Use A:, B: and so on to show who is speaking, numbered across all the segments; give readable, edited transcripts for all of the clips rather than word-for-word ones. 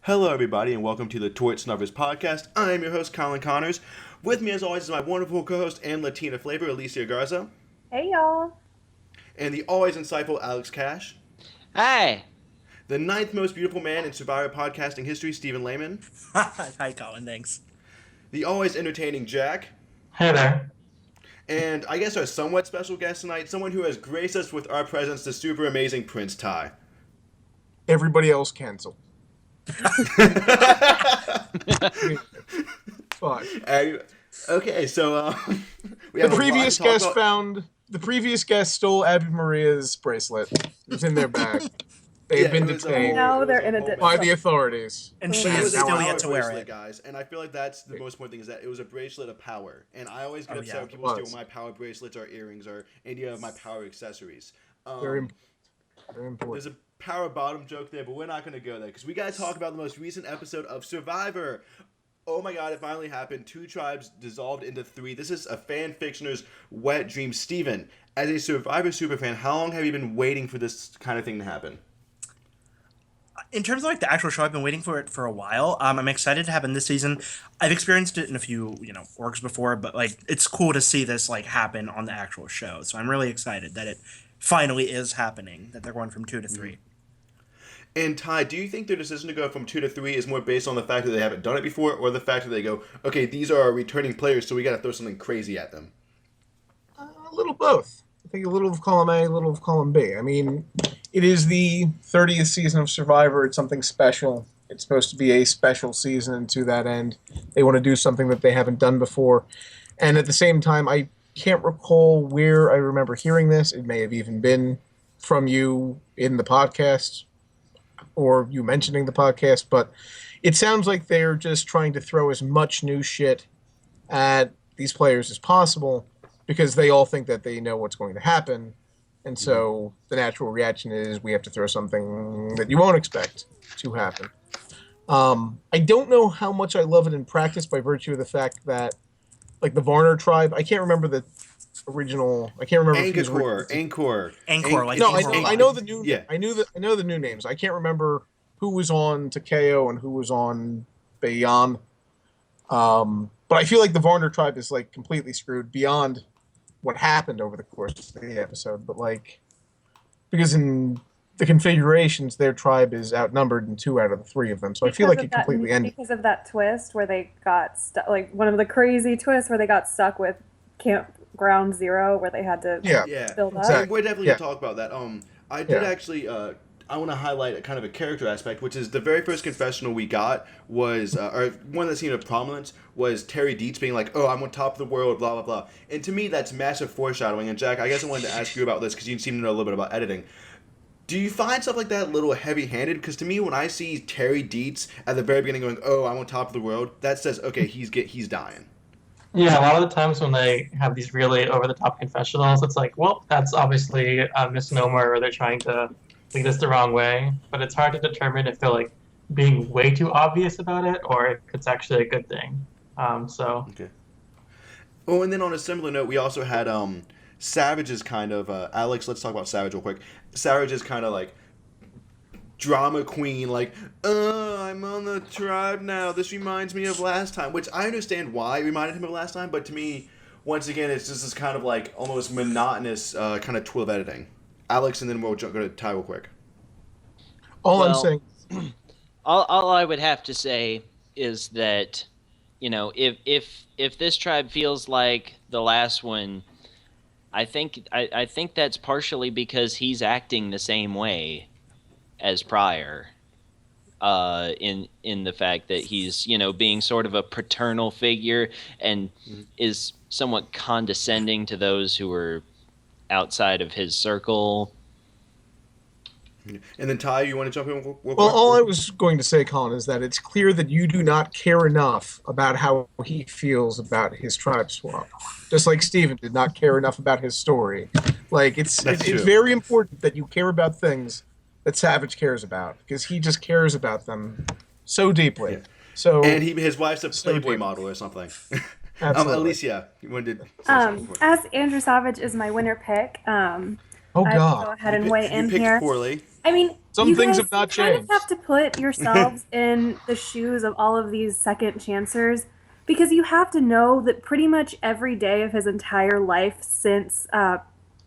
A: Hello, everybody, and welcome to the Torch Snuffers podcast. I am your host, Colin Connors. With me, as always, is my wonderful co-host and Latina flavor, Alicia Garza,
B: Hey y'all.
A: and the always insightful Alex Cash,
C: Hi.
A: the ninth most beautiful man in Survivor podcasting history, Stephen Lehman,
D: Hi, Colin. Thanks.
A: the always entertaining Jack,
E: Hey there.
A: and I guess our somewhat special guest tonight, someone who has graced us with our presence, the super amazing Prince Ty.
F: Everybody else cancel. Fine.
A: Okay, so we
F: The
A: have a lot
F: previous
A: to talk
F: guest
A: about.
F: The previous guest stole Abby Maria's bracelet. It was in their bag. They've been
A: it was a
F: detained
B: Now they're
A: it was
B: in a
A: whole
F: by
A: mess.
F: the authorities.
D: And she
A: It
D: is
A: was a
D: still
A: power
D: yet to wear
A: bracelet,
D: it.
A: guys, and I feel like that's the most important thing is that it was a bracelet of power, and I always get
D: Oh,
A: upset
D: yeah,
A: when people
F: it
A: steal
F: was.
A: my power bracelets or earrings or any of my power accessories.
F: Very important. Very
A: There's
F: important.
A: a power bottom joke there, but we're not going to go there because we got to talk about the most recent episode of Survivor. Oh my God! It finally happened. 2 tribes dissolved into 3. This is a fan fictioner's wet dream. Steven, as a Survivor superfan, how long have you been waiting for this kind of thing to happen?
D: In terms of like the actual show, I've been waiting for it for a while. I'm excited to happen this season. I've experienced it in a few, orgs before, but like it's cool to see this like happen on the actual show. So I'm really excited that it finally is happening. That they're going from 2 to 3.
A: And Ty, do you think their decision to go from 2 to 3 is more based on the fact that they haven't done it before, or the fact that they go, okay, these are our returning players, so we got to throw something crazy at them?
F: A little both. I think a little of column A, a little of column B. I mean, it is the 30th season of Survivor. It's something special. It's supposed to be a special season, and to that end, they want to do something that they haven't done before. And at the same time, I can't recall where I remember hearing this. It may have even been from you in the podcast or you mentioning the podcast, but it sounds like they're just trying to throw as much new shit at these players as possible because they all think that they know what's going to happen. And so the natural reaction is we have to throw something that you won't expect to happen. I don't know how much I love it in practice by virtue of the fact that, like, the Varner tribe, I can't remember the original. I can't remember.
A: Anchor.
D: Like
F: No,
D: Anchor.
F: I know the new.
A: Yeah.
F: I know the new names. I can't remember who was on Takeo and who was on Beyond. But I feel like the Varner tribe is like completely screwed beyond what happened over the course of the episode. But like, because in the configurations, their tribe is outnumbered in 2 out of the 3 of them. So I feel like it completely ended.
B: Because of that twist where they got stuck, like one of the crazy twists where they got stuck with Campground Zero, where they had to
A: Yeah,
B: build up.
F: exactly.
A: we're definitely
F: Yeah.
A: going to talk about that. I did
F: Yeah.
A: actually, I want to highlight a kind of a character aspect, which is the very first confessional we got was, or one that seemed of prominence, was Terry Dietz being like, oh, I'm on top of the world, blah, blah, blah. And to me, that's massive foreshadowing. And Jack, I guess I wanted to ask you about this because you seem to know a little bit about editing. Do you find stuff like that a little heavy-handed? Because to me, when I see Terry Dietz at the very beginning going, oh, I'm on top of the world, that says, okay, he's dying.
E: Yeah, a lot of the times when they have these really over-the-top confessionals, it's like, well, that's obviously a misnomer or they're trying to lead us the wrong way. But it's hard to determine if they're like being way too obvious about it or if it's actually a good thing.
A: Okay. Oh, and then on a similar note, we also had Savage's kind of Alex. Let's talk about Savage real quick. Savage's kind of like drama queen, like, I'm on the tribe now. This reminds me of last time, which I understand why it reminded him of last time, but to me, once again, it's just this kind of like almost monotonous kind of tool of editing. Alex, and then we'll go to Ty real quick.
F: All I'm
C: Well,
F: saying.
C: All I would have to say is that, if this tribe feels like the last one, I think that's partially because he's acting the same way as prior. In the fact that he's being sort of a paternal figure and is somewhat condescending to those who are outside of his circle.
A: And then Ty, you want to jump in real quick?
F: Well, all I was going to say, Colin, is that it's clear that you do not care enough about how he feels about his tribe swap. Just like Steven did not care enough about his story. Like, it's
A: true.
F: very important that you care about things that Savage cares about, because he just cares about them so deeply.
A: Yeah.
F: So,
A: And his wife's a Playboy
F: deep.
A: model or something.
F: Absolutely.
A: Alicia, you wanted to say something before?
B: As Andrew Savage is my winner pick,
F: Oh,
B: I will
F: God.
B: go ahead and weigh in
A: you picked
B: here.
A: poorly.
B: I mean,
F: Some
B: you
F: things
B: guys,
F: have not
B: you kind of
F: changed.
B: have to put yourselves in the shoes of all of these second chancers because you have to know that pretty much every day of his entire life since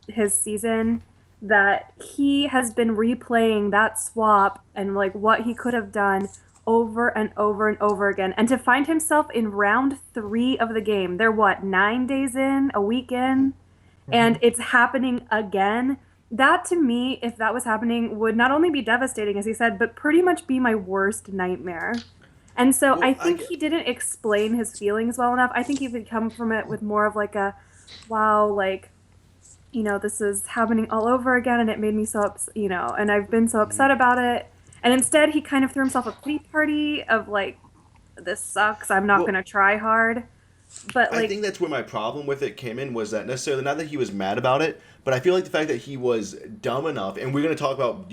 B: his season that he has been replaying that swap and like what he could have done over and over and over again. And to find himself in round 3 of the game, they're what, 9 days in, a week in, and it's happening again. That to me, if that was happening, would not only be devastating, as he said, but pretty much be my worst nightmare. And so
A: Well,
B: I think he didn't explain his feelings well enough. I think he could come from it with more of like a, wow, like, this is happening all over again, and it made me so and I've been so upset about it. And instead, he kind of threw himself a pity party of like, this sucks. I'm not
A: Well,
B: gonna try hard. But
A: I
B: like,
A: think that's where my problem with it came in was that necessarily not that he was mad about it, but I feel like the fact that he was dumb enough, and we're going to talk about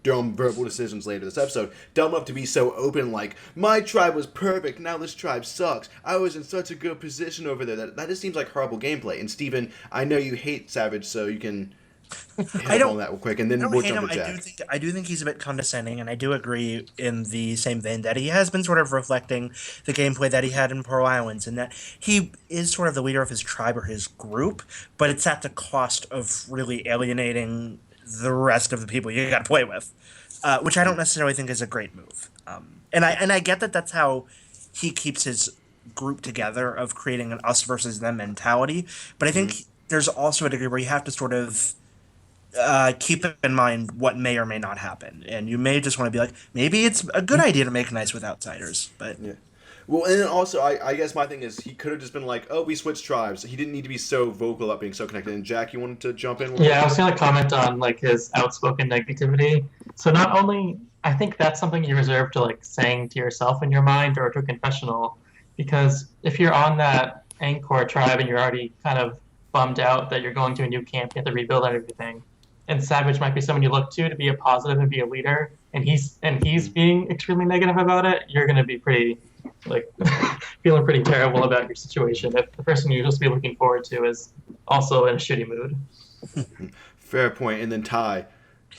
A: dumb verbal decisions later this episode, dumb enough to be so open, like my tribe was perfect, now this tribe sucks. I was in such a good position over there. That just seems like horrible gameplay. And Steven, I know you hate Savage, so you can hit on that real quick, and
D: I
A: then
D: don't
A: we'll
D: hate
A: jump
D: him.
A: to Jack.
D: I do think he's a bit condescending, and I do agree in the same vein that he has been sort of reflecting the gameplay that he had in Pearl Islands, and that he is sort of the leader of his tribe or his group, but it's at the cost of really alienating the rest of the people you got to play with, which I don't necessarily think is a great move. And I get that that's how he keeps his group together of creating an us versus them mentality, but I think there's also a degree where you have to sort of keep in mind what may or may not happen, and you may just want to be like, maybe it's a good idea to make nice with outsiders. But
A: Yeah. Well, and then also, I guess my thing is he could have just been like, oh, we switched tribes. He didn't need to be so vocal about being so connected. And Jack, you wanted to jump in?
E: Yeah, I was gonna comment on like his outspoken negativity. So not only I think that's something you reserve to like saying to yourself in your mind or to a confessional, because if you're on that Angkor tribe and you're already kind of bummed out that you're going to a new camp, you have to rebuild everything, and Savage might be someone you look to be a positive and be a leader, and he's being extremely negative about it, you're gonna be pretty like feeling pretty terrible about your situation if the person you're supposed to be looking forward to is also in a shitty mood.
A: Fair point. And then Ty,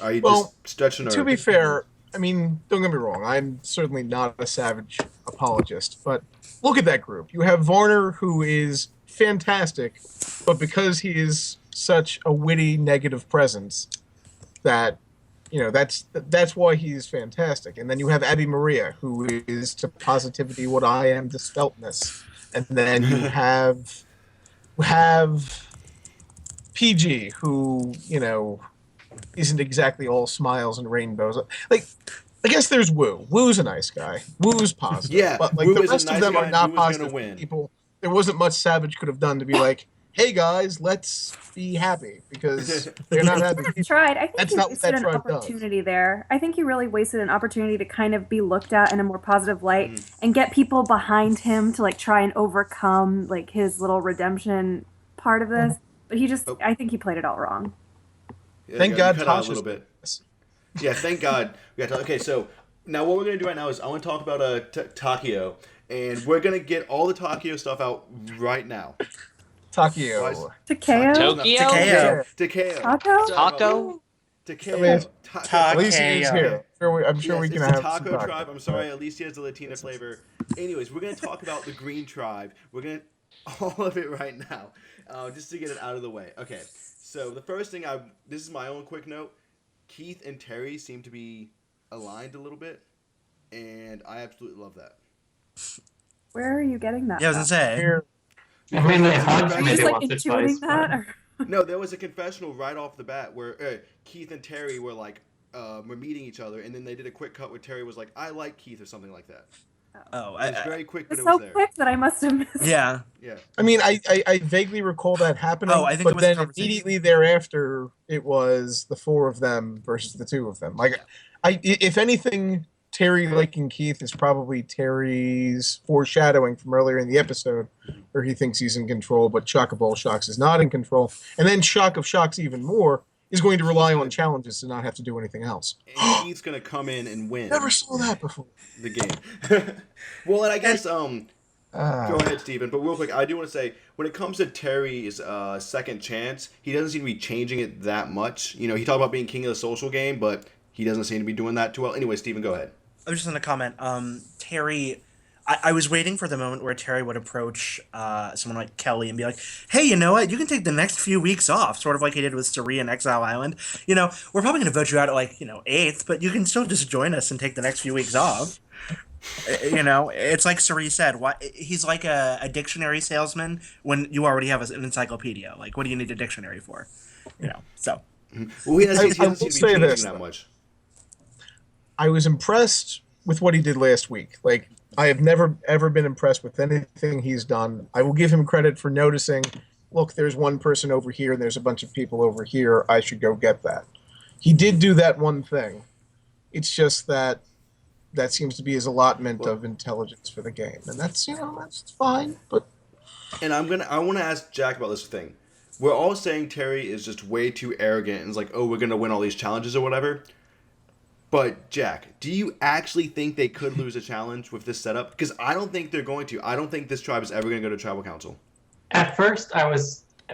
A: are you
F: Well,
A: just stretching?
F: To be fair, I mean, don't get me wrong. I'm certainly not a Savage apologist, but look at that group. You have Varner, who is fantastic, but because he is such a witty, negative presence, that that's why he's fantastic. And then you have Abby Maria, who is to positivity what I am to speltness. And then you have PG, who isn't exactly all smiles and rainbows. Like, I guess there's Wu. Wu's a nice guy. Wu's positive.
A: Yeah,
F: but like
A: Wu
F: the
A: is a
F: rest
A: nice
F: of them
A: guy
F: are
A: and
F: not
A: Wu is gonna
F: positive
A: win.
F: people. There wasn't much Savage could have done to be like, hey guys, let's be happy, because they're not happy.
B: I've tried. I think
F: That's
B: you
F: not what
B: wasted
F: that
B: an
F: tribe does.
B: opportunity there. I think you really wasted an opportunity to kind of be looked at in a more positive light and get people behind him to like try and overcome like his little redemption part of this. But he just, I think he played it all wrong.
A: Yeah,
F: Thank
A: you
F: God
A: cut out a
F: Tasha's
A: little bit. Yeah, thank God. Okay, so now what we're going to do right now is I want to talk about Takio, and we're going to get all the Takio stuff out right now.
F: Takio.
B: Takeo?
C: Tokyo?
D: Takeo.
A: Takeo.
B: Taco?
C: Taco?
A: Takeo.
F: I mean,
A: Ta-
F: Alicia is here. I'm sure we
A: Yes,
F: can
A: it's
F: have
A: the
F: some
A: taco
F: taco.
A: tribe. I'm sorry, Alicia is the Latina flavor. Anyways, we're going to talk about the green tribe. We're going to all of it right now, just to get it out of the way. Okay, so the first thing this is my own quick note. Keith and Terry seem to be aligned a little bit, and I absolutely love that.
B: Where are you getting that?
D: yeah, I was gonna
B: from?
D: say.
F: Here,
E: I mean, they hugged
B: Are you
E: maybe
B: just like
E: once or
B: intuiting
E: twice.
B: that?
E: But...
B: Or?
A: No, there was a confessional right off the bat where Keith and Terry were like, were meeting each other, and then they did a quick cut where Terry was like, "I like Keith" or something like that.
D: Oh,
A: It was very quick, but
B: It's
A: it was
B: so
A: there.
B: quick that I must have missed.
D: yeah.
A: Yeah.
F: I mean, I vaguely recall that happening.
D: Oh, I think
F: but
D: it was a
F: then
D: conversation.
F: immediately thereafter, it was the 4 of them versus the 2 of them. Like, if anything, Terry liking Keith is probably Terry's foreshadowing from earlier in the episode, where he thinks he's in control, but Shock of all shocks is not in control. And then Shock of shocks even more is going to rely on challenges to not have to do anything else.
A: And Keith's gonna come in and win.
F: Never saw that before.
A: The game. Well, and I guess go
F: Ah.
A: ahead, Steven. But real quick, I do want to say when it comes to Terry's second chance, he doesn't seem to be changing it that much. He talked about being king of the social game, but he doesn't seem to be doing that too well. Anyway, Steven, go ahead.
D: I was just going to comment. Terry, I was waiting for the moment where Terry would approach someone like Kelly and be like, "Hey, you know what? You can take the next few weeks off," sort of like he did with Suri and Exile Island. We're probably going to vote you out at 8th, but you can still just join us and take the next few weeks off. It's like Suri said. He's like a dictionary salesman when you already have an encyclopedia. Like, what do you need a dictionary for? So.
A: Well, he doesn't
F: I will
A: seem to be
F: say
A: changing
F: this,
A: that
F: though.
A: much.
F: I was impressed with what he did last week. Like, I have never, ever been impressed with anything he's done. I will give him credit for noticing, look, there's one person over here and there's a bunch of people over here. I should go get that. He did do that one thing. It's just that seems to be his allotment of intelligence for the game. And that's fine. But
A: And I want to ask Jack about this thing. We're all saying Terry is just way too arrogant and is like, oh, we're going to win all these challenges or whatever. But, Jack, do you actually think they could lose a challenge with this setup? Because I don't think they're going to. I don't think this tribe is ever going to go to Tribal Council.
E: At first,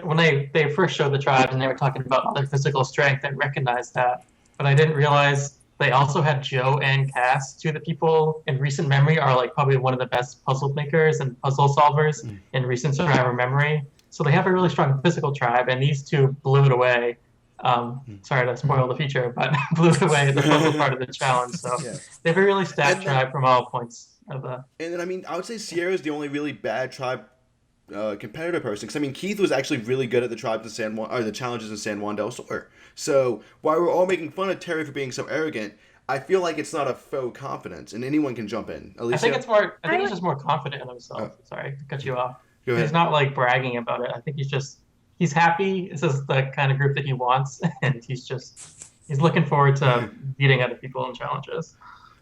E: when they first showed the tribes and they were talking about all their physical strength, I recognized that. But I didn't realize they also had Joe and Cass, two of the people in recent memory are probably one of the best puzzle makers and puzzle solvers in recent Survivor memory. So they have a really strong physical tribe, and these two blew it away. Sorry to spoil the feature, but blew it away at the puzzle part of the challenge. So they have a really stacked tribe from all points of the. And
A: then I would say Sierra is the only really bad tribe competitor person. Because Keith was actually really good at the tribes in San Juan, or the challenges in San Juan del Sur. So while we're all making fun of Terry for being so arrogant, I feel like it's not a faux confidence, and anyone can jump in. Alicia?
E: I think it's more. I think he's just more confident in himself. Sorry to cut you off.
A: Go ahead.
E: He's not bragging about it. I think he's happy. This is the kind of group that he wants, and he's looking forward to beating other people in challenges.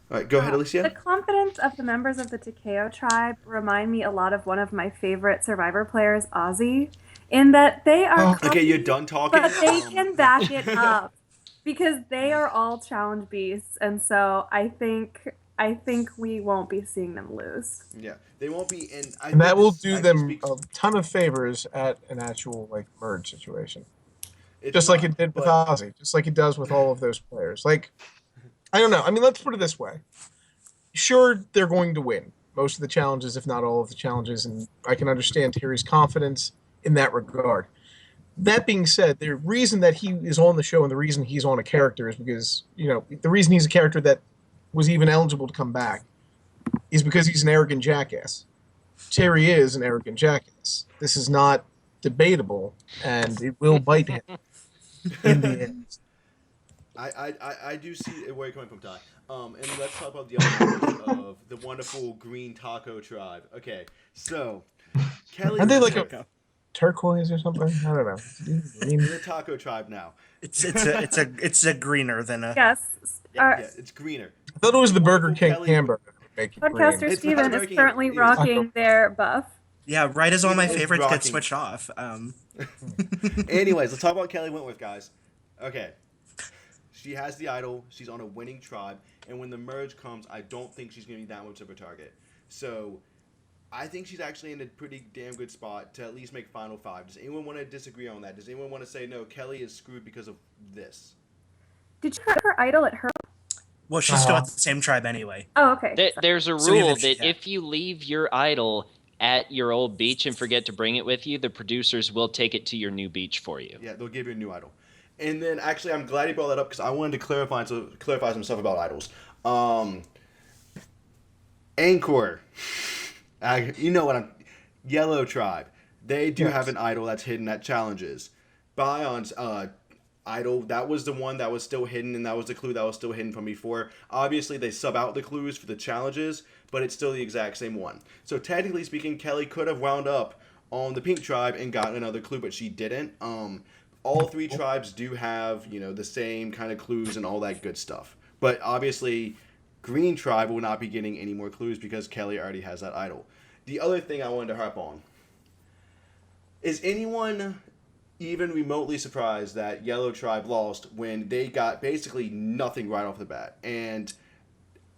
A: All right, go ahead, Alicia.
B: The confidence of the members of the Takeo tribe remind me a lot of one of my favorite Survivor players, Ozzy, in that they are
A: Okay, you're done talking.
B: but they can back it up because they are all challenge beasts, and so I think we won't be seeing them lose.
A: Yeah, they won't be.
F: And that will do them a ton of favors at an actual merge situation. Just like it did with Ozzy, just like it does with all of those players. I don't know. Let's put it this way. Sure, they're going to win most of the challenges, if not all of the challenges, and I can understand Terry's confidence in that regard. That being said, the reason that he is on the show and the reason he's on a character is because, the reason he's a character that was even eligible to come back is because he's an arrogant jackass. Terry is an arrogant jackass. This is not debatable, and it will bite him in the end.
A: I do see where you're coming from, Ty. And let's talk about the other members of the wonderful Green Taco Tribe. Okay, so Kelly.
F: Aren't they a turquoise or something? I don't know.
A: We're the Taco Tribe now.
D: It's a greener than a.
B: Yes.
A: Yeah, it's greener.
F: I thought it was the Burger King
A: Kelly.
F: hamburger.
B: Podcaster Steven is currently rocking their buff.
D: Yeah, right as all my
A: Steven is
D: favorites get
A: rocking.
D: switched off.
A: Anyways, let's talk about Kelly Wentworth, guys. Okay. She has the idol. She's on a winning tribe. And when the merge comes, I don't think she's going to be that much of a target. So I think she's actually in a pretty damn good spot to at least make Final Five. Does anyone want to disagree on that? Does anyone want to say, no, Kelly is screwed because of this?
B: Did you put her idol at her?
D: Well, she's still at the same tribe anyway.
B: Oh, okay.
C: There's a
D: So even
C: rule
D: if she-
C: that if you leave your idol at your old beach and forget to bring it with you, the producers will take it to your new beach for you.
A: Yeah, they'll give you a new idol. And then, actually, I'm glad you brought that up because I wanted to clarify some stuff about idols. Anchor. Yellow Tribe. They do have an idol that's hidden at challenges. Bion's idol, that was the one that was still hidden, and that was the clue that was still hidden from before. Obviously, they sub out the clues for the challenges, but it's still the exact same one. So, technically speaking, Kelly could have wound up on the Pink Tribe and gotten another clue, but she didn't. All three tribes do have, the same kind of clues and all that good stuff. But obviously, Green Tribe will not be getting any more clues because Kelly already has that idol. The other thing I wanted to harp on. Is anyone even remotely surprised that Yellow Tribe lost when they got basically nothing right off the bat? And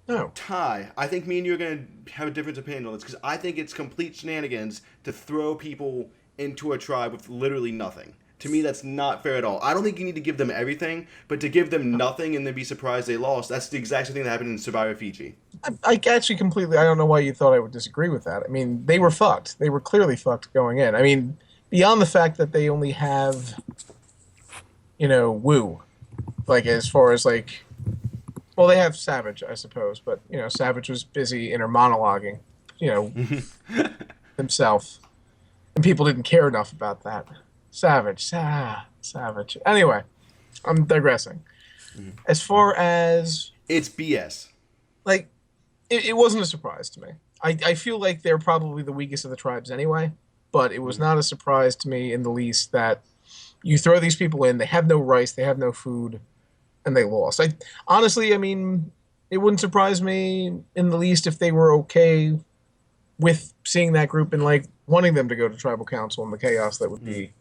F: No.
A: Ty, I think me and you are going to have a different opinion on this because I think it's complete shenanigans to throw people into a tribe with literally nothing. To me, that's not fair at all. I don't think you need to give them everything, but to give them nothing and then be surprised they lost, that's the exact same thing that happened in Survivor Fiji.
F: I actually completely. I don't know why you thought I would disagree with that. I mean, they were fucked. They were clearly fucked going in. I mean, beyond the fact that they only have, Wu, like as far as like, well, they have Savage, I suppose, but Savage was busy inner monologuing, himself, and people didn't care enough about that. Savage. Anyway, I'm digressing. As far as
A: It's BS.
F: like, it wasn't a surprise to me. I feel like they're probably the weakest of the tribes anyway, but it was not a surprise to me in the least that you throw these people in, they have no rice, they have no food, and they lost. Honestly, I mean, it wouldn't surprise me in the least if they were okay with seeing that group and like wanting them to go to tribal council and the chaos that would be,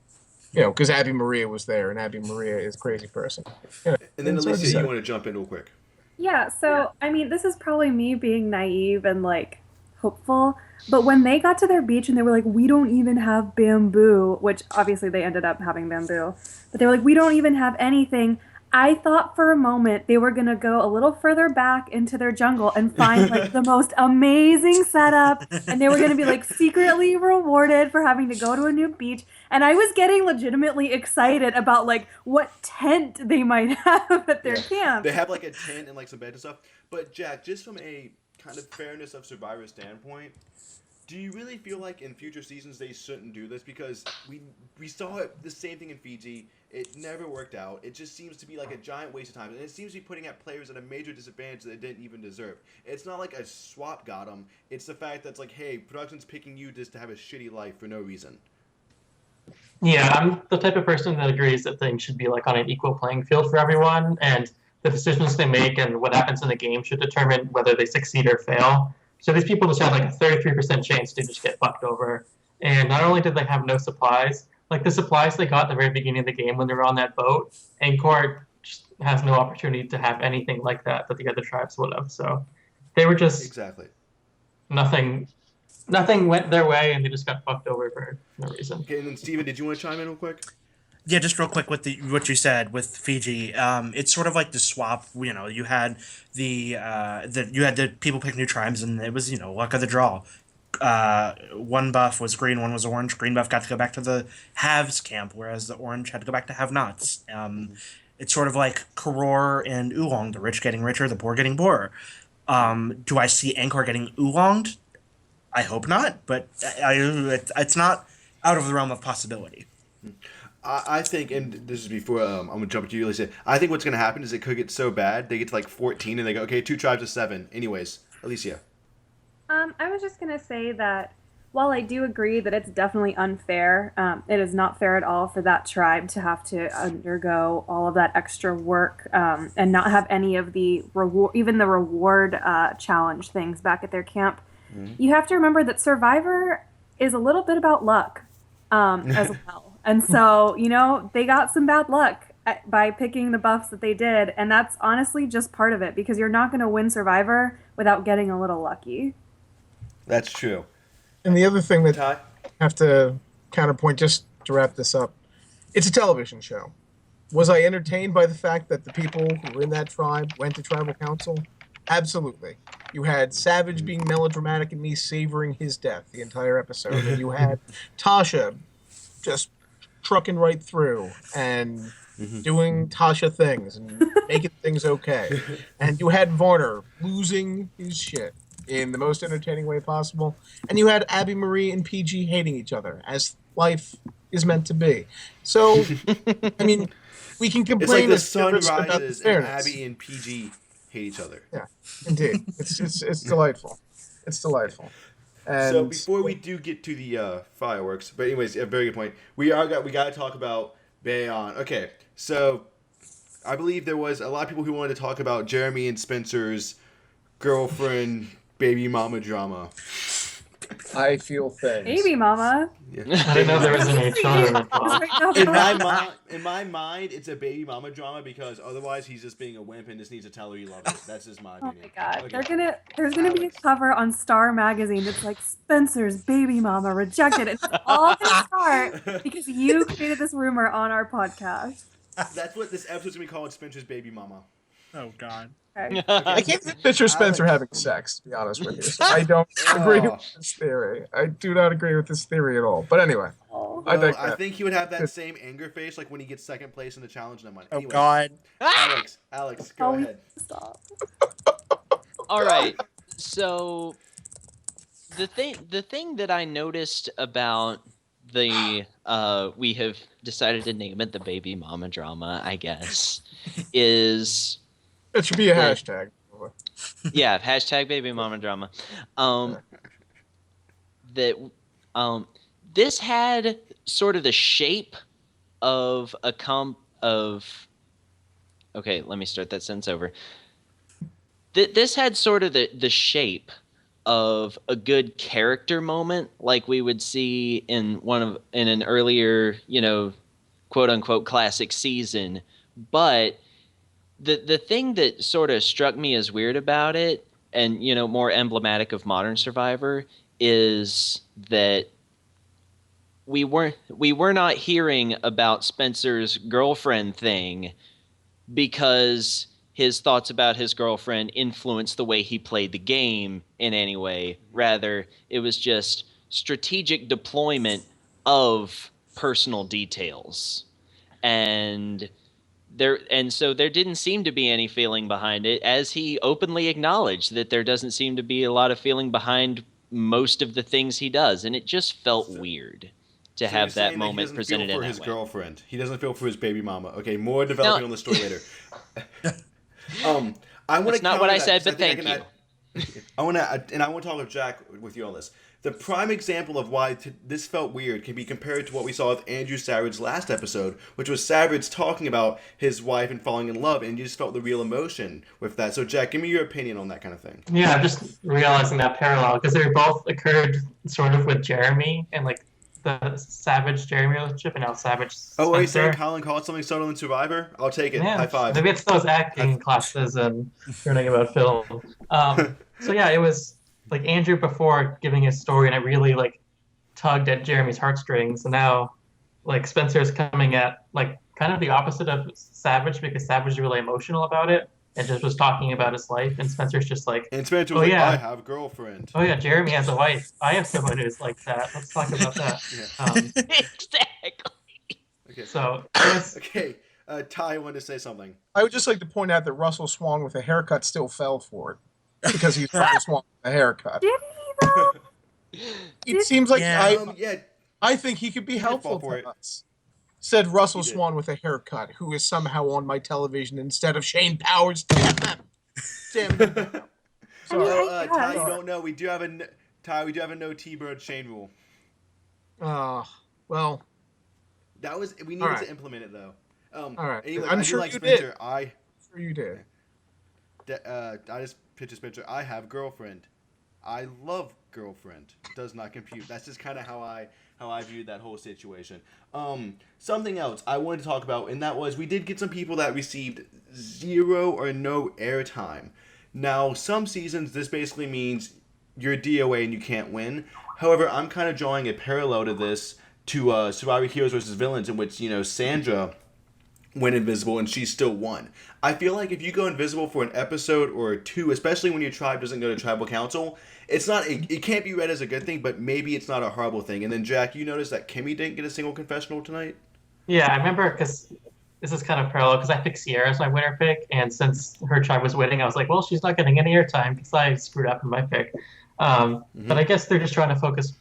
F: because Abby Maria was there, and Abby Maria is a crazy person.
A: And then,
F: it's hard to
A: Alicia,
F: say.
A: you want to jump in real quick?
B: Yeah, so I mean, this is probably me being naive and like hopeful, but when they got to their beach and they were like, we don't even have bamboo, which obviously they ended up having bamboo, but they were like, we don't even have anything. I thought for a moment they were gonna go a little further back into their jungle and find like the most amazing setup, and they were gonna be like secretly rewarded for having to go to a new beach. And I was getting legitimately excited about like what tent they might have at their camp.
A: They have like a tent and like some beds and stuff. But Jack, just from a kind of fairness of Survivor standpoint, do you really feel like in future seasons they shouldn't do this? Because we saw the same thing in Fiji. It never worked out. It just seems to be like a giant waste of time. And it seems to be putting at players at a major disadvantage that they didn't even deserve. It's not like a swap got them. It's the fact that it's like, hey, production's picking you just to have a shitty life for no reason.
E: Yeah, I'm the type of person that agrees that things should be like on an equal playing field for everyone, and the decisions they make and what happens in the game should determine whether they succeed or fail. So these people just had like a 33% chance to just get fucked over. And not only did they have no supplies, like the supplies they got at the very beginning of the game when they were on that boat, Angkor just has no opportunity to have anything like that the other tribes would have. So they were just
A: Exactly.
E: nothing went their way, and they just got fucked over for no reason.
A: Okay, and then Steven, did you want to chime in real quick?
D: Yeah, just real quick with what you said with Fiji. It's sort of like the swap. You had the people pick new tribes, and it was luck of the draw. One buff was green, one was orange. Green buff got to go back to the haves camp, whereas the orange had to go back to have-nots. It's sort of like Karor and Oolong, the rich getting richer, the poor getting poorer. Do I see Angkor getting oolonged? I hope not, but it's not out of the realm of possibility.
A: I think, and this is before I'm going to jump to you, Alicia. I think what's going to happen is it could get so bad, they get to like 14 and they go, okay, 2 tribes of 7. Anyways, Alicia.
B: I was just gonna say that while I do agree that it's definitely unfair, it is not fair at all for that tribe to have to undergo all of that extra work and not have any of the reward, even the reward challenge things back at their camp. Mm-hmm. You have to remember that Survivor is a little bit about luck as well. And so, they got some bad luck by picking the buffs that they did. And that's honestly just part of it, because you're not going to win Survivor without getting a little lucky.
A: That's true.
F: And the other thing that
A: Ty?
F: I have to counterpoint, just to wrap this up, it's a television show. Was I entertained by the fact that the people who were in that tribe went to tribal council? Absolutely. You had Savage being melodramatic and me savoring his death the entire episode. And you had Tasha just trucking right through and doing Tasha things and making things okay. And you had Varner losing his shit in the most entertaining way possible. And you had Abby Marie and PG hating each other, as life is meant to be. So, I mean, we can complain
A: it's like the sun
F: about the
A: rises and
F: fairness.
A: Abby and PG hate each other.
F: Yeah, indeed. It's delightful. It's delightful. And
A: so before we do get to the fireworks, but anyways, a very good point. We got to talk about Bayon. Okay, so I believe there was a lot of people who wanted to talk about Jeremy and Spencer's girlfriend baby mama drama.
F: I feel things.
B: Baby mama.
A: Yeah.
E: I didn't know there was any children involved.
A: In my mind, it's a baby mama drama because otherwise he's just being a wimp and just needs to tell her he loves her. That's just my
B: Oh
A: opinion.
B: my god.
A: Okay.
B: There's gonna be a
A: Alex.
B: cover on Star magazine that's like Spencer's baby mama rejected. It's all gonna start because you created this rumor on our podcast.
A: That's what this episode's gonna be called, Spencer's baby mama.
D: Oh God.
B: Okay.
F: I can't even picture Spencer
A: Alex.
F: having sex, to be honest with you. So I don't agree
A: Oh.
F: with this theory. I do not agree with this theory at all. But anyway,
B: Oh.
F: I think
A: I
F: that.
A: think he would have that same anger face like when he gets second place in the challenge. And I'm like,
D: Oh
A: anyway,
D: God.
A: Alex, go
B: Oh,
A: ahead.
B: stop.
C: All right. So the thing that I noticed about the we have decided to name it the baby mama drama, I guess, is
F: It should be a
C: Yeah.
F: hashtag.
C: yeah, hashtag baby mama drama. That this had sort of the shape of a okay, let me start that sentence over. This had sort of the shape of a good character moment, like we would see in an earlier, quote unquote classic season. But the thing that sort of struck me as weird about it, and more emblematic of modern Survivor, is that we were not hearing about Spencer's girlfriend thing because his thoughts about his girlfriend influenced the way he played the game in any way. Rather, it was just strategic deployment of personal details. And so there didn't seem to be any feeling behind it, as he openly acknowledged that there doesn't seem to be a lot of feeling behind most of the things he does, and it just felt weird to
A: So
C: have
A: you're
C: that
A: saying
C: moment
A: he doesn't
C: presented
A: feel
C: in
A: for
C: that
A: his
C: way.
A: girlfriend. He doesn't feel for his baby mama. Okay, more developing on the story later. I want
C: That's
A: to
C: not what I said,
A: 'cause
C: but
A: think
C: thank you.
A: I want to talk with Jack with you on this. The prime example of why this felt weird can be compared to what we saw with Andrew Savage's last episode, which was Savage talking about his wife and falling in love, and you just felt the real emotion with that. So, Jack, give me your opinion on that kind of thing.
E: Yeah, I'm just realizing that parallel because they both occurred sort of with Jeremy and like the Savage Jeremy relationship, and now Savage
A: Oh, are you saying
E: Spencer.
A: Colin called something subtle in Survivor? I'll take it.
E: Yeah,
A: High five.
E: maybe it's those acting classes and learning about film. So yeah, it was like Andrew before giving his story, and it really like tugged at Jeremy's heartstrings. And now, like Spencer's coming at like kind of the opposite of Savage because Savage is really emotional about it and just was talking about his life, and Spencer's just like,
A: And Spencer
E: Oh,
A: was like,
E: yeah.
A: I have a girlfriend.
E: oh yeah, Jeremy has a wife. I have someone who's like that. Let's talk about that.
A: Yeah.
C: Exactly.
A: Okay.
E: So it was,
A: Okay. Ty wanted to say something.
F: I would just like to point out that Russell Swan with a haircut still fell for it because he's Russell Swan with a haircut.
B: Did he though?
F: It seems like
D: Yeah.
A: Yeah.
F: I think he could be helpful
A: fall for
F: to
A: it.
F: us. Said Russell
A: He did.
F: Swan with a haircut, who is somehow on my television instead of Shane Powers. Damn them. Damn them.
B: I mean,
A: So,
B: I
A: Ty,
B: guess.
A: you don't know. We do have a no T-Bird Shane rule.
F: Well,
A: We needed
F: Alright.
A: to implement it though.
F: all right.
A: Anyway,
F: I'm
A: I do
F: sure
A: like
F: you
A: Spencer.
F: did.
A: I
F: Sure you did.
A: just pitched a Spencer. I have girlfriend. I love girlfriend. Does not compute. That's just kind of how I viewed that whole situation. Something else I wanted to talk about, and that was we did get some people that received 0 or no airtime. Now, some seasons this basically means you're DOA and you can't win. However, I'm kind of drawing a parallel to this to Survivor Heroes versus Villains, in which Sandra went invisible and she still won. I feel like if you go invisible for an episode or two, especially when your tribe doesn't go to tribal council, it can't be read as a good thing, but maybe it's not a horrible thing. And then Jack, you noticed that Kimmy didn't get a single confessional tonight?
E: yeah, I remember because this is kind of parallel because I picked Sierra as my winner pick, and since her tribe was winning, I was like, well, she's not getting any airtime because I screwed up in my pick. But I guess they're just trying to focus.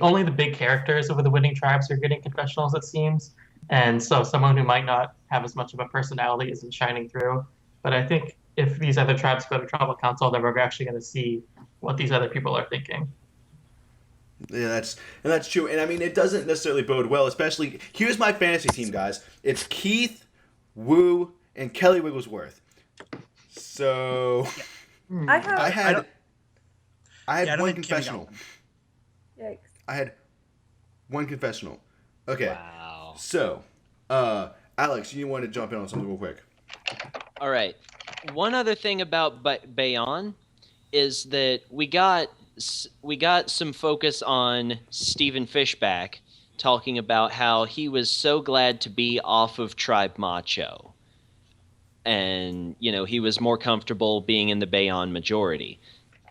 E: Only the big characters of the winning tribes are getting confessionals, it seems. And so someone who might not have as much of a personality isn't shining through. But I think if these other tribes go to tribal council, then we're actually going to see what these other people are thinking.
A: Yeah, that's true. And I mean, it doesn't necessarily bode well, especially here's my fantasy team, guys. It's Keith, Wu, and Kelly Wigglesworth. So
B: I have.
A: I had
D: Yeah, I don't
A: one
D: think Kimmy got
A: confessional.
D: one.
B: Yikes.
A: I had one confessional. Okay.
C: Wow.
A: So, Alex, you want to jump in on something real quick?
C: All right. One other thing about Bayon is that we got some focus on Stephen Fishback talking about how he was so glad to be off of Tribe Macho. And, he was more comfortable being in the Bayon majority.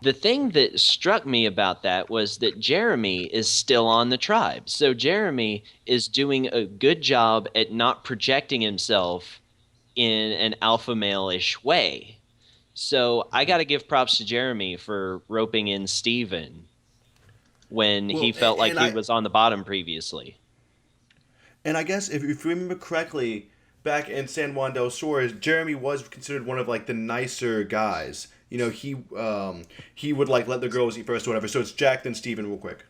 C: The thing that struck me about that was that Jeremy is still on the tribe. So Jeremy is doing a good job at not projecting himself in an alpha male-ish way. So I got to give props to Jeremy for roping in Steven when he felt like he was on the bottom previously.
A: And I guess if you remember correctly, back in San Juan del Sur, Jeremy was considered one of like the nicer guys. He would like let the girls eat first or whatever. So it's Jack then Steven real quick.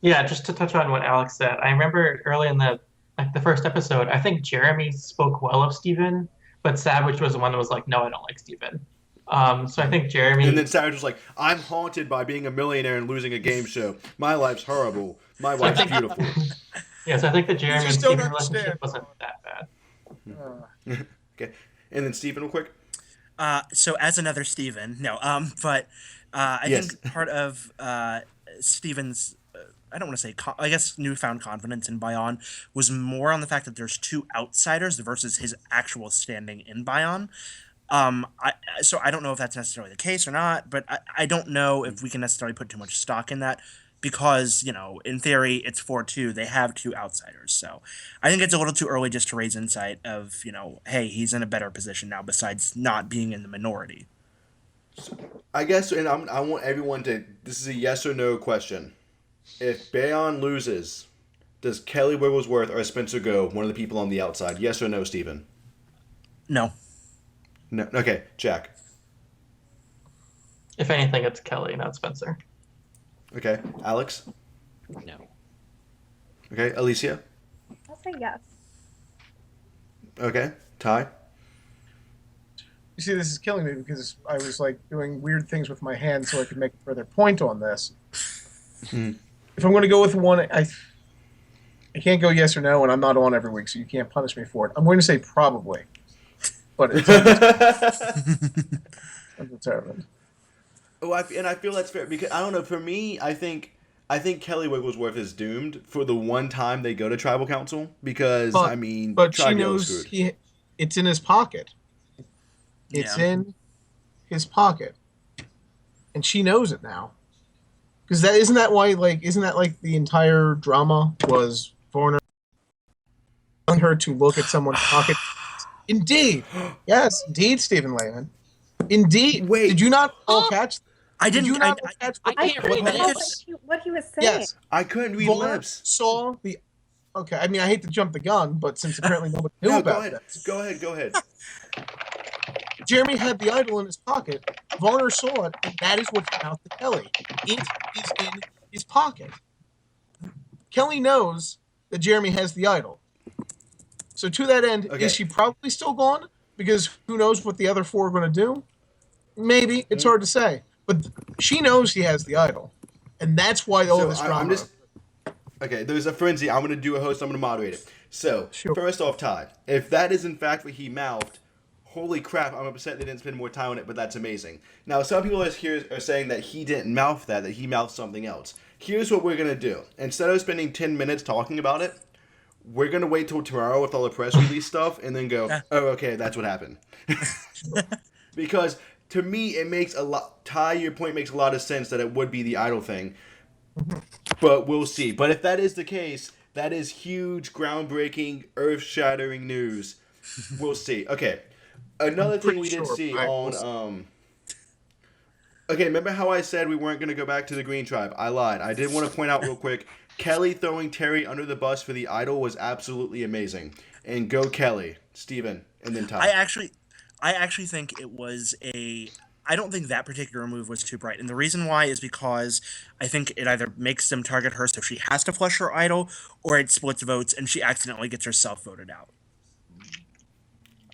E: Yeah, just to touch on what Alex said, I remember early in the first episode, I think Jeremy spoke well of Steven, but Savage was the one that was like, no, I don't like Steven. So I think Jeremy...
A: And then Savage was like, I'm haunted by being a millionaire and losing a game show. My life's horrible. My wife's beautiful.
E: Yeah, so I think the Jeremy and Steven relationship wasn't that bad.
A: Okay. And then Steven real quick.
D: So as another Steven, no, but I think part of Steven's, I don't want to say, I guess, newfound confidence in Bayon was more on the fact that there's two outsiders versus his actual standing in Bayon. So I don't know if that's necessarily the case or not, but I don't know if we can necessarily put too much stock in that because, in theory, it's 4-2. They have two outsiders. So I think it's a little too early just to raise insight of, hey, he's in a better position now besides not being in the minority.
A: I guess, and I want everyone to, this is a yes or no question. If Bayon loses, does Kelly Wigglesworth or Spencer go, one of the people on the outside? Yes or no, Steven?
D: No.
A: No. Okay, Jack.
E: If anything, it's Kelly, not Spencer.
A: Okay, Alex?
C: No.
A: Okay, Alicia?
B: I'll say yes.
A: Okay, Ty?
F: You see, this is killing me because I was like doing weird things with my hands so I could make a further point on this. If I'm going to go with one, I can't go yes or no, and I'm not on every week, so you can't punish me for it. I'm going to say probably, but it's undetermined.
A: Oh, and I feel that's fair because I don't know. For me, I think Kelly Wigglesworth is doomed for the one time they go to tribal council because
F: but she knows it's in his pocket. It's in his pocket, and she knows it now. Because isn't that the entire drama was Varner telling her to look at someone's pocket? Indeed, yes, indeed, Stephen Lehman. Indeed.
A: Wait,
F: did you not all catch?
D: I didn't.
F: Did you not catch?
B: I couldn't tell what he was saying.
F: Yes,
A: I couldn't read
F: Varner
A: lips.
F: saw the. Okay, I mean, I hate to jump the gun, but since apparently nobody knew about this.
A: Go ahead.
F: Jeremy had the idol in his pocket. Varner saw it, and that is what came out to Kelly. It is in his pocket. Kelly knows that Jeremy has the idol. So to that end, is she probably still gone? Because who knows what the other four are going to do? Maybe. It's hard to say. But she knows he has the idol. And that's why all this drama...
A: Okay, there's a frenzy. I'm going to do a host. I'm going to moderate it. So, First off, Todd, if that is in fact what he mouthed, holy crap, I'm upset they didn't spend more time on it, but that's amazing. Now, some people here are saying that he didn't mouth that he mouthed something else. Here's what we're going to do. Instead of spending 10 minutes talking about it, we're going to wait till tomorrow with all the press release stuff and then go, oh, okay, that's what happened. Because to me, it makes a lot, Ty, your point makes a lot of sense that it would be the idol thing. But we'll see. But if that is the case, that is huge, groundbreaking, earth-shattering news. We'll see. Okay. Another thing we did see on... Okay, remember how I said we weren't going to go back to the Green Tribe? I lied. I did want to point out real quick, Kelly throwing Terry under the bus for the idol was absolutely amazing. And go Kelly, Steven, and then Ty.
D: I actually think it was I don't think that particular move was too bright. And the reason why is because I think it either makes them target her so she has to flush her idol, or it splits votes and she accidentally gets herself voted out.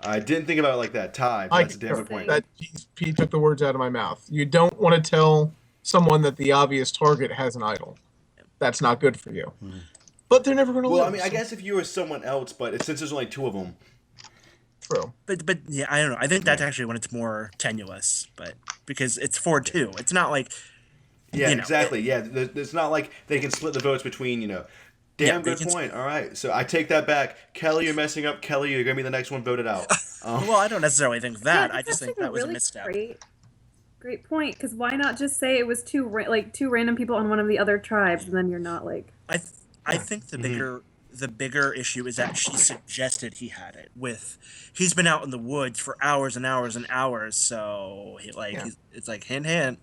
A: I didn't think about it like that, Ty. That's a damn good point.
F: He took the words out of my mouth. You don't want to tell someone that the obvious target has an idol. that's not good for you. But they're never going to lose.
A: Well, I mean, I guess if you were someone else, but since there's only two of them.
F: True.
D: But yeah, I don't know. I think that's actually when it's more tenuous, but because it's 4-2. It's not like
A: Yeah,
D: you know,
A: exactly. It's not like they can split the votes between, Damn good point. All right. So I take that back. Kelly, you're messing up. Kelly, you're going to be the next one voted out.
D: Well, I don't necessarily think that.
B: Yeah,
D: I just think that was a misstep.
B: Great point. Because why not just say it was two random people on one of the other tribes, and then you're not like.
D: I think the bigger issue is that she suggested he had it. He's been out in the woods for hours and hours and hours, so it's like hint.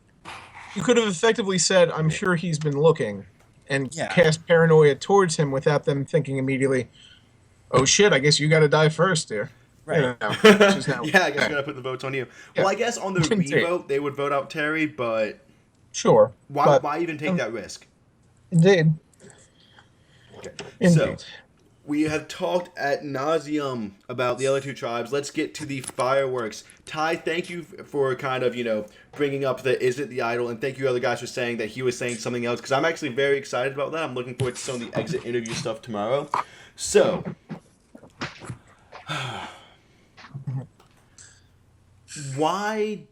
F: You could have effectively said, "I'm sure he's been looking," and
D: Yeah.
F: cast paranoia towards him without them thinking immediately, "Oh shit, I guess you got to die first, dear."
D: Right.
A: Yeah, I guess we're going to put the votes on you.
F: Yeah.
A: Well, I guess on the re-vote, they would vote out Terry, but
F: Sure.
A: why even take that risk?
F: Indeed.
A: Okay.
F: Indeed.
A: So, we have talked ad nauseum about the other two tribes. Let's get to the fireworks. Ty, thank you for kind of, bringing up the Is It the Idol, and thank you other guys for saying that he was saying something else, because I'm actually very excited about that. I'm looking forward to some of the exit interview stuff tomorrow. So, why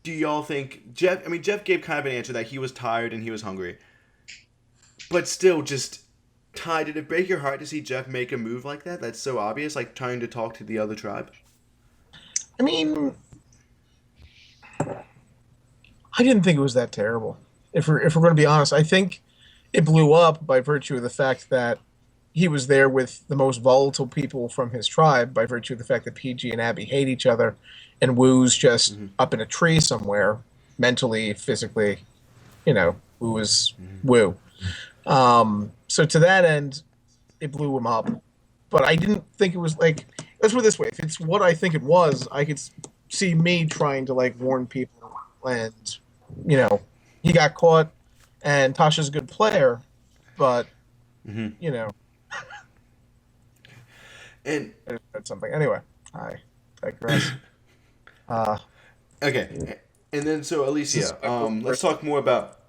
A: do y'all think Jeff gave kind of an answer that he was tired and he was hungry. But still, just Ty, did it break your heart to see Jeff make a move like that? That's so obvious, like trying to talk to the other tribe.
F: I mean, I didn't think it was that terrible. If we're going to be honest, I think it blew up by virtue of the fact that he was there with the most volatile people from his tribe, by virtue of the fact that PG and Abby hate each other, and Woo's just up in a tree somewhere, mentally, physically, Woo is Woo. So to that end, it blew him up. But I didn't think it was like, let's put it this way, if it's what I think it was, I could see me trying to warn people, and, he got caught, and Tasha's a good player, but,
A: And
F: that's something. Anyway, I digress.
A: okay, and then so Alicia, let's talk more about.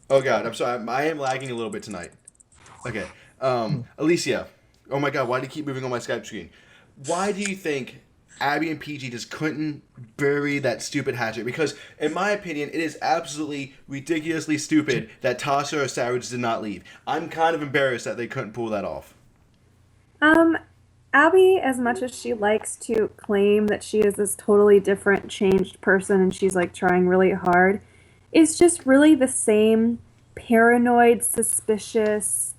A: Oh God, I'm sorry, I am lagging a little bit tonight. Okay, Alicia. Oh my God, why do you keep moving on my Skype screen? Why do you think Abby and PG just couldn't bury that stupid hatchet? Because in my opinion, it is absolutely ridiculously stupid that Tasha or Savage did not leave. I'm kind of embarrassed that they couldn't pull that off.
B: Abby, as much as she likes to claim that she is this totally different, changed person, and she's trying really hard, is just really the same paranoid, suspicious,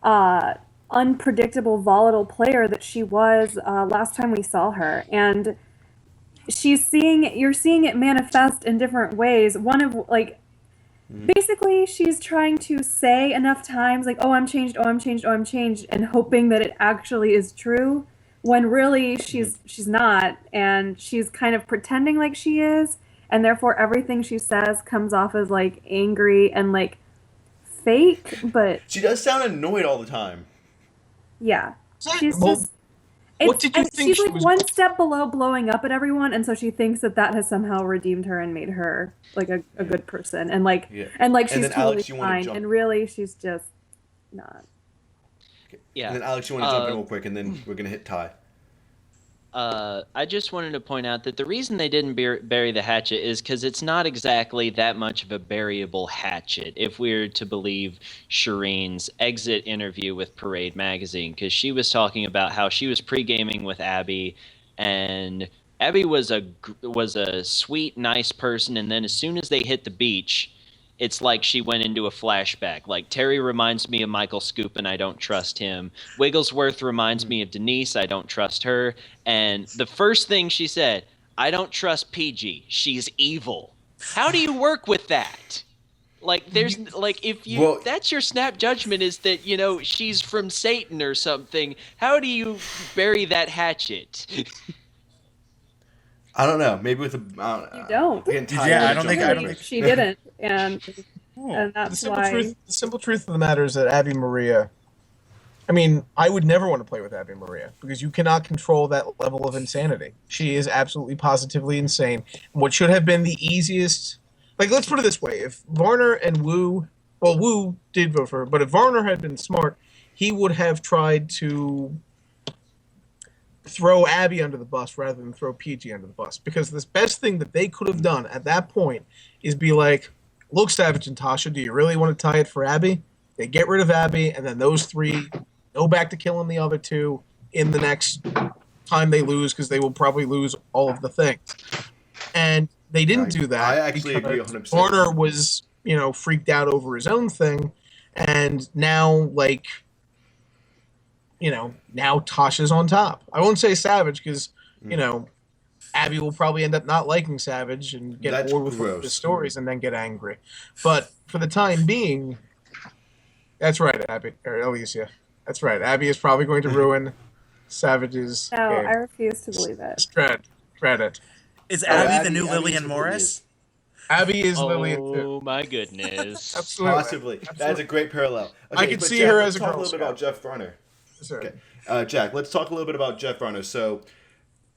B: unpredictable, volatile player that she was last time we saw her. And you're seeing it manifest in different ways. One of basically she's trying to say enough times oh, I'm changed, oh, I'm changed, oh, I'm changed, and hoping that it actually is true, when really she's not, and she's kind of pretending like she is, and therefore everything she says comes off as angry and fake. But
A: she does sound annoyed all the time.
B: Yeah. She's
F: what did you think?
B: She's one step below blowing up at everyone, and so she thinks that has somehow redeemed her and made her a good person, and she's totally
A: Alex,
B: fine, and really she's just not.
C: Yeah.
A: And then Alex, you want to jump in real quick, and then we're gonna hit Ty.
C: I just wanted to point out that the reason they didn't bury the hatchet is because it's not exactly that much of a buryable hatchet, if we're to believe Shireen's exit interview with Parade Magazine, because she was talking about how she was pre-gaming with Abby, and Abby was a sweet, nice person, and then as soon as they hit the beach, it's like she went into a flashback. Terry reminds me of Michael Scoop, and I don't trust him. Wigglesworth reminds me of Denise. I don't trust her. And the first thing she said, I don't trust PG. She's evil. How do you work with that? That's your snap judgment, is that, she's from Satan or something. How do you bury that hatchet?
A: I don't know. Maybe with a.
B: You don't.
D: I don't think
B: she didn't, and that's why.
F: The simple truth of the matter is that Abby Maria. I mean, I would never want to play with Abby Maria, because you cannot control that level of insanity. She is absolutely positively insane. What should have been the easiest. Let's put it this way: if Varner and Woo well, Wu did vote for her, but if Varner had been smart, he would have tried to throw Abby under the bus rather than throw PG under the bus. Because the best thing that they could have done at that point is be like, look, Savage and Tasha, do you really want to tie it for Abby? They get rid of Abby, and then those three go back to killing the other two in the next time they lose, because they will probably lose all of the things. And they didn't do that.
A: I actually agree 100%.
F: Varner was, freaked out over his own thing, and now, now Tasha's on top. I won't say Savage because, Abby will probably end up not liking Savage and get bored with the stories and then get angry. But for the time being, that's right, Abby, or Alicia. That's right. Abby is probably going to ruin Savage's
B: No,
F: game.
B: I refuse to believe it.
F: Dread it.
D: Is Abby the new Lillian Morris?
F: Abby is Lillian too.
C: Oh my goodness.
F: Absolutely.
A: Possibly. That's a great parallel. Okay,
F: I could
A: but
F: see
A: Jack,
F: her
A: let's
F: as a
A: talk
F: Girl
A: a little bit about
F: Scout.
A: Jeff Varner.
F: Sorry.
A: Okay. Jack, let's talk a little bit about Jeff Varner. So,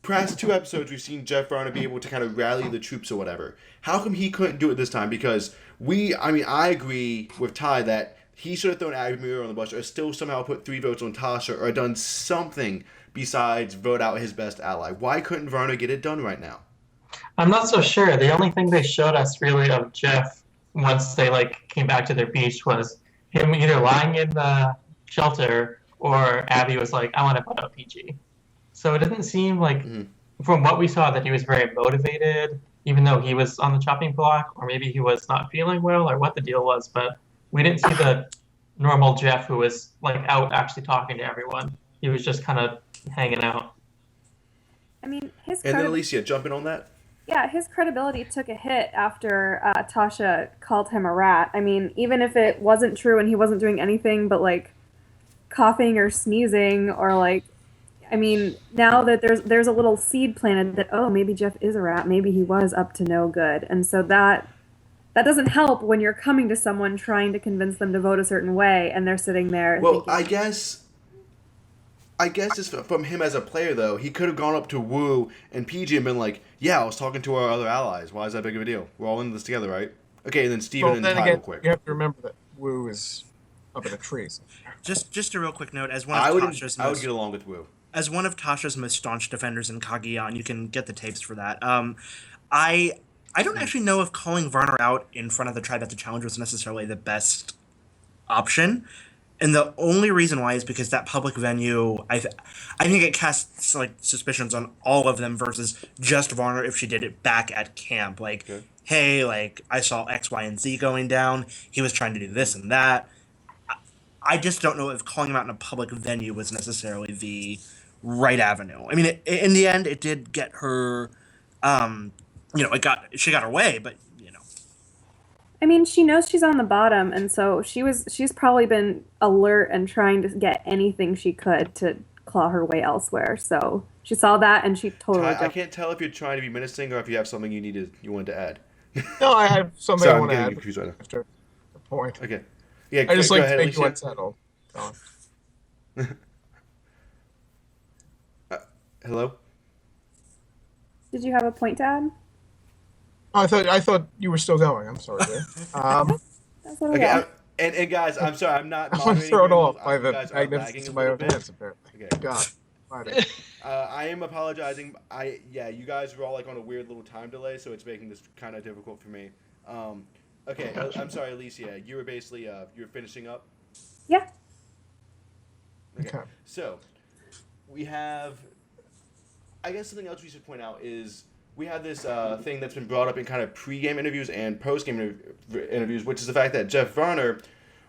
A: past 2 episodes, we've seen Jeff Varner be able to kind of rally the troops or whatever. How come he couldn't do it this time? Because I agree with Ty that he should have thrown Abby Muir on the bus or still somehow put 3 votes on Tasha or done something besides vote out his best ally. Why couldn't Varner get it done right now?
E: I'm not so sure. The only thing they showed us really of Jeff once they came back to their beach was him either lying in the shelter or Abby was like, I want to put out PG. So it didn't seem like, from what we saw, that he was very motivated, even though he was on the chopping block, or maybe he was not feeling well, or what the deal was. But we didn't see the normal Jeff who was out actually talking to everyone. He was just kind of hanging out.
B: I mean, his
A: And then Alicia, jumping on that?
B: Yeah, his credibility took a hit after Tasha called him a rat. I mean, even if it wasn't true and he wasn't doing anything but coughing or sneezing or now that there's a little seed planted that, oh, maybe Jeff is a rat, maybe he was up to no good. And so that doesn't help when you're coming to someone trying to convince them to vote a certain way and they're sitting there
A: Well,
B: thinking,
A: I guess just from him as a player, though, he could have gone up to Wu and PG and been like, yeah, I was talking to our other allies. Why is that big of a deal? We're all in this together, right? Okay, and then Steven and Ty real quick.
F: You have to remember that Wu is up in a tree.
D: Just a real quick note, as one of
A: I would
D: Tasha's
A: get along with Wu.
D: as one of Tasha's most staunch defenders in Kaguya, and you can get the tapes for that. I don't actually know if calling Varner out in front of the tribe at the challenge was necessarily the best option. And the only reason why is because that public venue, I think it casts suspicions on all of them versus just Varner if she did it back at camp. Hey, I saw X, Y, and Z going down. He was trying to do this and that. I just don't know if calling him out in a public venue was necessarily the right avenue. I mean, in the end, it did get her. She got her way, but.
B: I mean, she knows she's on the bottom, and so she's probably been alert and trying to get anything she could to claw her way elsewhere. So she saw that, and she totally.
A: I can't tell if you're trying to be menacing or if you have something you wanted to add.
F: No, I have something I want to add.
A: Confused right now.
F: After the point.
A: Okay. Yeah,
F: I just
A: go
F: like
A: ahead,
F: to make you
A: Alicia.
F: unsettled.
A: Hello?
B: Did you have a point to add?
F: Oh, I thought you were still going. I'm sorry.
B: That's what
A: Okay,
B: I
A: and guys, I'm sorry, I'm not.
F: I'm
A: moderating
F: thrown
A: your
F: off
A: rules.
F: by
A: You
F: the
A: guys are
F: magnificence
A: lagging
F: of
A: a
F: my
A: little
F: own
A: bit.
F: hands, apparently.
A: Okay.
F: God. Friday.
A: I am apologizing. You guys were all on a weird little time delay, so it's making this kind of difficult for me. Okay, I'm sorry, Alicia. You were basically you're finishing up.
B: Yeah.
F: Okay.
A: So we have. I guess something else we should point out is we have this thing that's been brought up in kind of pre-game interviews and post-game interviews, which is the fact that Jeff Varner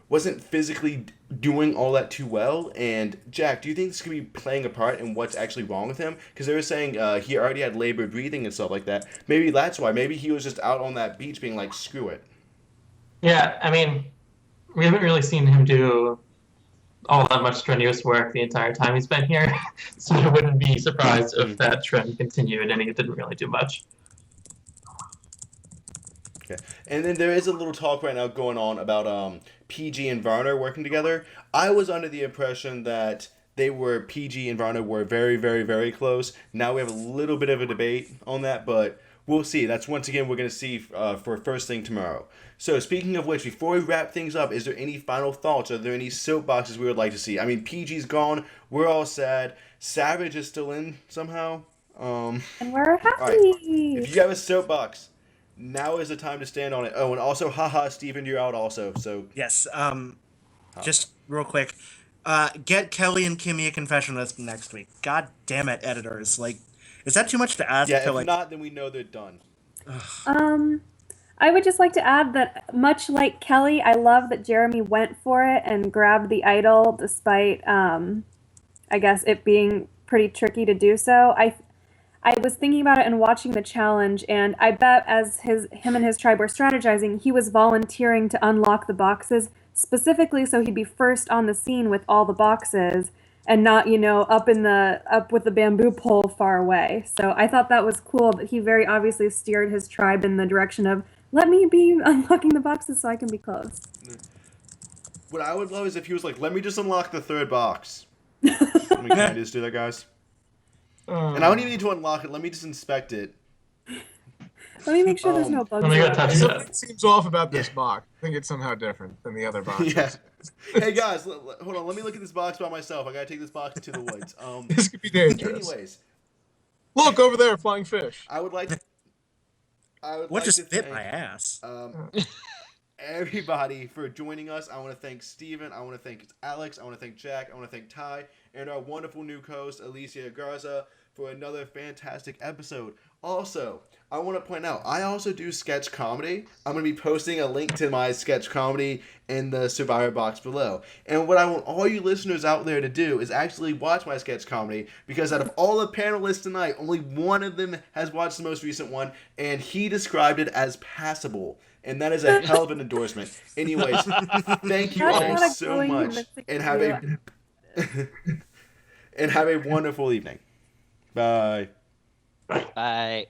A: wasn't physically doing all that too well. And Jack, do you think this could be playing a part in what's actually wrong with him? Because they were saying he already had labored breathing and stuff like that. Maybe that's why. Maybe he was just out on that beach being like, screw it.
E: Yeah, I mean, we haven't really seen him do all that much strenuous work the entire time he's been here, so I wouldn't be surprised if that trend continued and he didn't really do much.
A: Okay. And then there is a little talk right now going on about PG and Varner working together. I was under the impression that PG and Varner were very, very, very close. Now we have a little bit of a debate on that, but we'll see. That's once again we're going to see for first thing tomorrow. So speaking of which, before we wrap things up, is there any final thoughts? Are there any soapboxes we would like to see? I mean, PG's gone. We're all sad. Savage is still in somehow.
B: And we're happy.
A: All right. If you have a soapbox, now is the time to stand on it. Oh, and also, haha, Steven, you're out also. So
D: Yes. Just real quick, get Kelly and Kimmy a confession list next week. God damn it, editors! Like, is that too much to ask?
A: yeah,
D: to,
A: if
D: like,
A: not, then we know they're done.
B: I would just like to add that much like Kelly, I love that Jeremy went for it and grabbed the idol despite, I guess, it being pretty tricky to do so. I was thinking about it and watching the challenge, and I bet as him and his tribe were strategizing, he was volunteering to unlock the boxes specifically so he'd be first on the scene with all the boxes and not, up with the bamboo pole far away. So I thought that was cool that he very obviously steered his tribe in the direction of, let me be unlocking the boxes so I can be close.
A: What I would love is if he was like, let me just unlock the third box. Let me kind of just do that, guys. And I don't even need to unlock it. Let me just inspect it.
B: Let me make sure there's no bugs.
E: Let me go touch it.
F: Something seems off about this box. I think it's somehow different than the other boxes.
A: Yeah. Hey guys, hold on. Let me look at this box by myself. I gotta take this box to the woods.
F: This could be dangerous.
A: Anyways,
F: Look over there, flying fish.
A: I would like.
D: what
A: like
D: just
A: to
D: bit
A: thank,
D: my ass?
A: everybody for joining us. I want to thank Steven. I want to thank Alex. I want to thank Jack. I want to thank Ty and our wonderful new co-host Alicia Garza for another fantastic episode. Also, I want to point out, I also do sketch comedy. I'm going to be posting a link to my sketch comedy in the Survivor box below. And what I want all you listeners out there to do is actually watch my sketch comedy, because out of all the panelists tonight, only one of them has watched the most recent one, and he described it as passable. And that is a hell of an endorsement. Anyways, thank you all so much, and have a wonderful evening. Bye.
C: Bye.